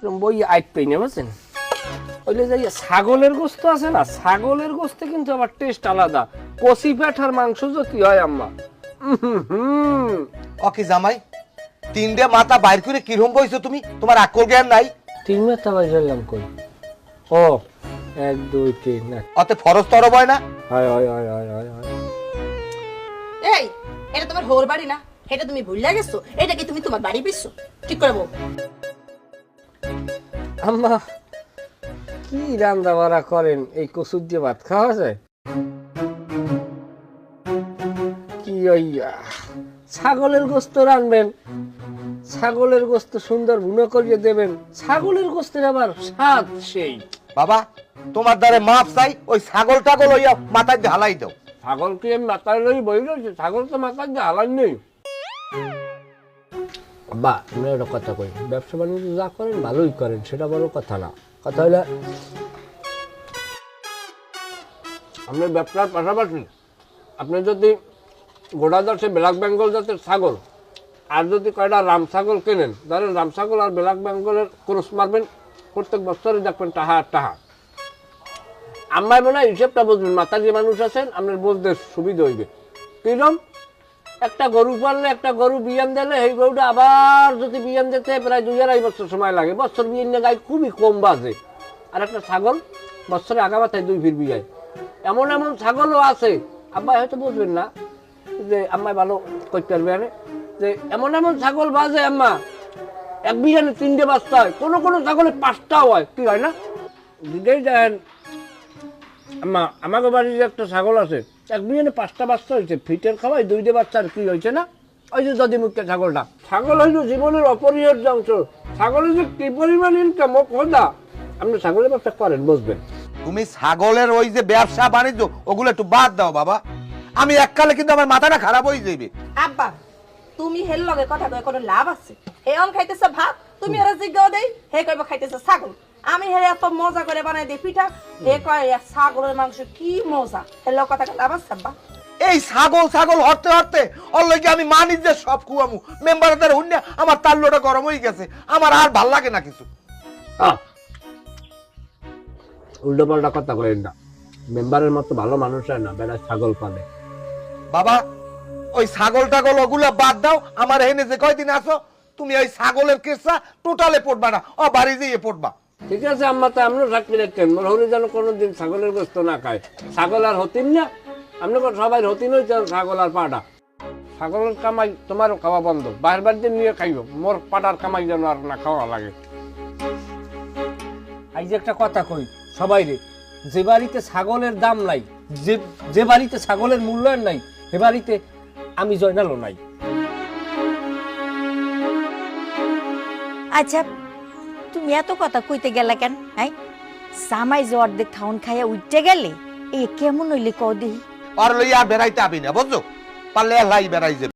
বই আইট পেই না বুঝছেন ওইলে যাই ছাগলের গোস্ত আছে না ছাগলের গোস্তে কিন্তু আবার টেস্ট আলাদা কষি পাঠার মাংস যদি হয় আম্মা ওকে জামাই তিনটে মাথা বাইর করে কিরম বইছো তুমি তোমার আকল জ্ঞান নাই তিন মাথা বাজালাম কই ও 1 2 3 না অতে ফরজ তরব হয় না হয় হয় হয় হয় হয় হয় এই এটা তোমার হোর বাড়ি না এটা তুমি ভুলে গেছো এটা কি তুমি তোমার বাড়ি পিছো ঠিক করে বল আম্মা কি রান্না বাড়া করেন এই কচুর দিয়ে ভাত খাওয়া যায় কি ওই ছাগলের গোস্ত রানবেন ছাগলের গোস্ত সুন্দর ভুনা করিয়ে দেবেন ছাগলের গোস্তের আবার স্বাদ সেই বাবা তোমার দ্বারে মাপ চাই ওই ছাগল টাগল হইয়া মাথায় দিয়ে হালাই দাও ছাগলকে আমি মাথায় লই বই রয়েছে ছাগল তো মাথায় দিয়ে হালান নেই বা আমি একটা কথা কই ব্যবসা বাণিজ্য যা করেন ভালোই করেন সেটা বড় কথা না কথা হইলে আপনার ব্যবসার পাশাপাশি আপনি যদি গোড়া দশে ব্ল্যাক বেঙ্গল জাতের ছাগল আর যদি কয়টা রাম ছাগল কেনেন ধরেন রাম ছাগল আর ব্ল্যাক বেঙ্গলের ক্রস মারবেন প্রত্যেক বছরে দেখবেন টাহা আর টাহা আমার মনে হয় হিসেবটা বুঝবেন মাথার যে মানুষ আছেন আপনার বুঝতে সুবিধা হইবে কিরম একটা গরু পাললে একটা গরু বিয়ান দিলে এই গরুটা আবার যদি বিয়ান দিতে প্রায় 2.5 বছর সময় লাগে বছর বিয়ান গায়ে খুবই কম বাজে আর একটা ছাগল বছরে আগা মাথায় 2 ফির বিয়ায় এমন এমন ছাগলও আছে আব্বাই হয়তো বুঝবেন না যে আম্মাই ভালো করতে পারবে আরে যে এমন এমন ছাগল বাজে আম্মা এক বিয়ানে 3টে বাচ্চা হয় কোনো কোনো ছাগলে 5টাও হয় কি হয় না দিদেই দেন আম্মা আমাকে বাড়ির যে একটা ছাগল আছে এক বিয়ানে 5টা বাচ্চা হয়েছে ফিটের খাওয়াই 2টে বাচ্চার কি হয়েছে না ওই যে যদি মুখে ছাগলটা ছাগল হইল জীবনের অপরিহার্য অংশ ছাগলের যে কি পরিমাণ ইনকাম ও খোদা আপনি ছাগলের ব্যবসা করেন বুঝবেন তুমি ছাগলের ওই যে ব্যবসা বাণিজ্য ওগুলো একটু বাদ দাও বাবা আমি এককালে কিন্তু আমার মাথাটা খারাপ হয়ে যাবে আব্বা তুমি হেল লগে কথা কয় কোনো লাভ আছে হে অন খাইতেছ ভাত তুমি এর জিজ্ঞাও দেই হে কইবা খাইতেছ ছাগল আমি হে এত মজা করে বানাই দেই পিঠা হে কয় ছাগলের মাংস কি মজা হে লগ কথা লাভ আছে আব্বা এই ছাগল ছাগল হরতে হরতে অলরেডি আমি মানিজ্যের সব কুয়ামু মেম্বারদের হুন্নে আমার তাল্লোটা গরম হয়ে গেছে আমার আর ভাল লাগে না কিছু উল্টো পাল্টা কথা করেন না মেম্বারের মতো ভালো মানুষ হয় না বেড়া ছাগল পালে বাবা ওই ছাগল টাগল ওগুলা বাদ দাও আমার এখানে যে কয়দিন আসো তুমি ওই ছাগলের কেসা টোটালে পড়বা না ও বাড়ি যেয়ে পড়বা ঠিক আছে আম্মা তো আপনিও চাকরি রাখতেন মোর হরি যেন কোনোদিন ছাগলের গোস্ত না খায় ছাগল আর হতিন না আপনি সবাই হতিন হয়েছে ছাগল আর পাটা ছাগলের কামাই তোমারও খাওয়া বন্ধ বাইরের বাড়িতে নিয়ে খাইব মোর পাটার কামাই যেন আর না খাওয়া লাগে এই যে একটা কথা কই সবাই রে যে বাড়িতে ছাগলের দাম নাই যে বাড়িতে ছাগলের মূল্যায়ন নাই সে বাড়িতে আমি জয়নালও নাই আচ্ছা তুমি এত কথা কইতে গেলা কেন হ্যাঁ সামাই যে অর্ধেক খাওন খাইয়া উঠতে গেলে এ কেমন হইলে কও দেহি আর লইয়া বেড়াইতে আবি না বুঝছো পারলে লাই বেড়াই যাবে